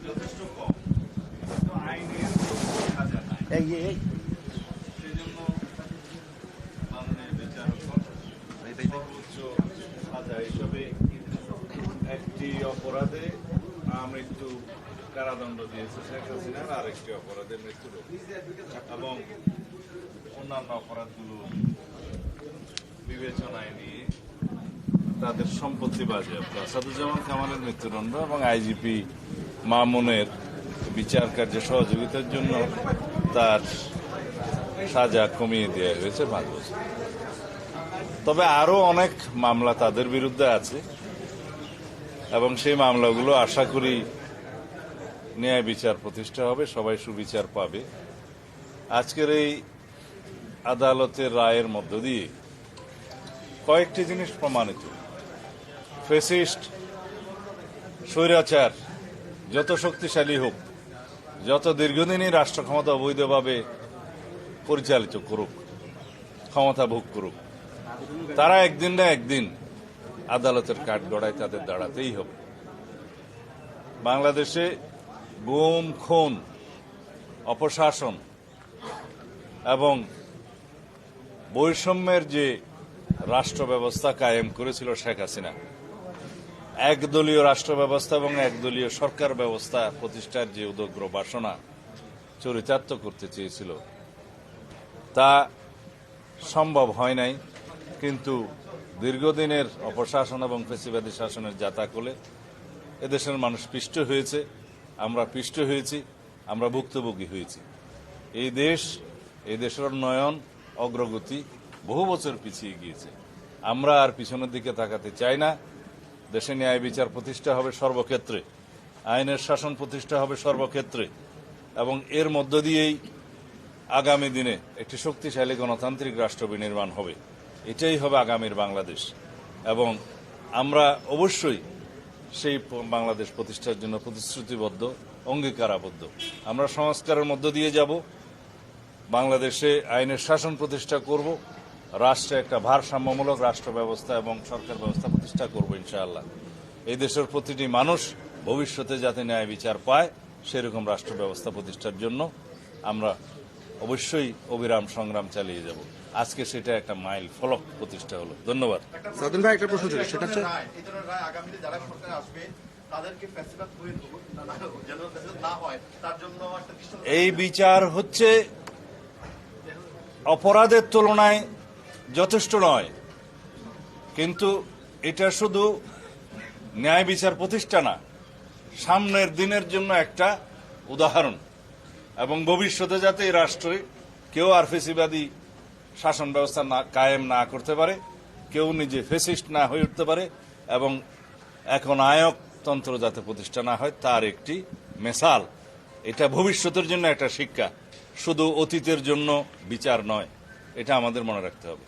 যথেষ্ট কম, কিন্তু আইনের সাজা নাই। সেজন্য মাননীয় বিচারক সর্বোচ্চ সাজা হিসাবে একটি অপরাধে মৃত্যু কারাদণ্ড দিয়েছে শেখ হাসিনার, আরেকটি অপরাধে মৃত্যুদণ্ড এবং অন্যান্য অপরাধগুলো বিবেচনায় নিয়ে তাদের সম্পত্তি বাজেয়াপ্ত, আসাদুজ্জামান কামালের মৃত্যুদণ্ড এবং আইজিপি মামুনের বিচার কার্যে সহযোগিতার জন্য তার সাজা কমিয়ে দেওয়া হয়েছে 5 বছর। তবে আরো অনেক মামলা তাদের বিরুদ্ধে আছে এবং সেই মামলাগুলো আশা করি ন্যায় বিচার প্রতিষ্ঠা হবে, সবাই সুবিচার পাবে। আজকের এই আদালতের রায়ের মধ্য দিয়ে কয়েকটি জিনিস প্রমাণিত। ফ্যাসিস্ট স্বৈরাচার যত শক্তিশালী হোক, যত দীর্ঘদিনই রাষ্ট্র ক্ষমতা অবৈধভাবে পরিচালিত করুক, ক্ষমতা ভোগ করুক, তারা একদিন না একদিন আদালতের কাঠগড়ায় তাদের দাঁড়াতেই হবে। বাংলাদেশে গুম, খুন, অপশাসন এবং বৈষম্যের যে রাষ্ট্র ব্যবস্থা কায়েম করেছিল শেখ হাসিনা, একদলীয় রাষ্ট্র ব্যবস্থা এবং একদলীয় সরকার ব্যবস্থা প্রতিষ্ঠার যে উদগ্র বাসনা চরিতার্থ করতে চেয়েছিল, তা সম্ভব হয় নাই। কিন্তু দীর্ঘদিনের অপশাসন এবং ফ্যাসিবাদী শাসনের জাতাকলে এদেশের মানুষ পিষ্ট হয়েছে, আমরা পিষ্ট হয়েছি, আমরা ভুক্তভোগী হয়েছি। এই দেশের উন্নয়ন অগ্রগতি বহু বছর পিছিয়ে গিয়েছে। আমরা আর পিছনের দিকে তাকাতে চাই না। দেশে ন্যায় বিচার প্রতিষ্ঠা হবে সর্বক্ষেত্রে, আইনের শাসন প্রতিষ্ঠা হবে সর্বক্ষেত্রে এবং এর মধ্য দিয়েই আগামী দিনে একটি শক্তিশালী গণতান্ত্রিক রাষ্ট্র বিনির্মাণ হবে। এটাই হবে আগামীর বাংলাদেশ এবং আমরা অবশ্যই সেই বাংলাদেশ প্রতিষ্ঠার জন্য প্রতিশ্রুতিবদ্ধ, অঙ্গীকারাবদ্ধ। আমরা সংস্কারের মধ্য দিয়ে যাব, বাংলাদেশে আইনের শাসন প্রতিষ্ঠা করব, রাষ্ট্রে একটা ভারসাম্যমূলক রাষ্ট্র ব্যবস্থা এবং সরকার ব্যবস্থা প্রতিষ্ঠা করব ইনশাআল্লাহ। এই দেশের প্রতিটি মানুষ ভবিষ্যতে যাতে ন্যায় বিচার পায় সেরকম রাষ্ট্র ব্যবস্থা প্রতিষ্ঠার জন্য আমরা অবশ্যই অবিরাম সংগ্রাম চালিয়ে যাব। আজকে সেটা একটা মাইল ফলক প্রতিষ্ঠা হলো। ধন্যবাদ। সাদিন ভাই, একটা প্রশ্ন ছিল, সেটা হচ্ছে এই বিচার হচ্ছে অপরাধের তুলনায় যথেষ্ট নয়, কিন্তু এটা শুধু ন্যায় বিচার প্রতিষ্ঠা না, সামনের দিনের জন্য একটা উদাহরণ এবং ভবিষ্যতে যাতে এই রাষ্ট্রে কেউ আর ফ্যাসিবাদী শাসন ব্যবস্থা কায়েম না করতে পারে, কেউ নিজে ফ্যাসিস্ট না হয়ে উঠতে পারে এবং এখন নায়কতন্ত্র যাতে প্রতিষ্ঠা না হয় তার একটি মেসাল। এটা ভবিষ্যতের জন্য একটা শিক্ষা, শুধু অতীতের জন্য বিচার নয়, এটা আমাদের মনে রাখতে হবে।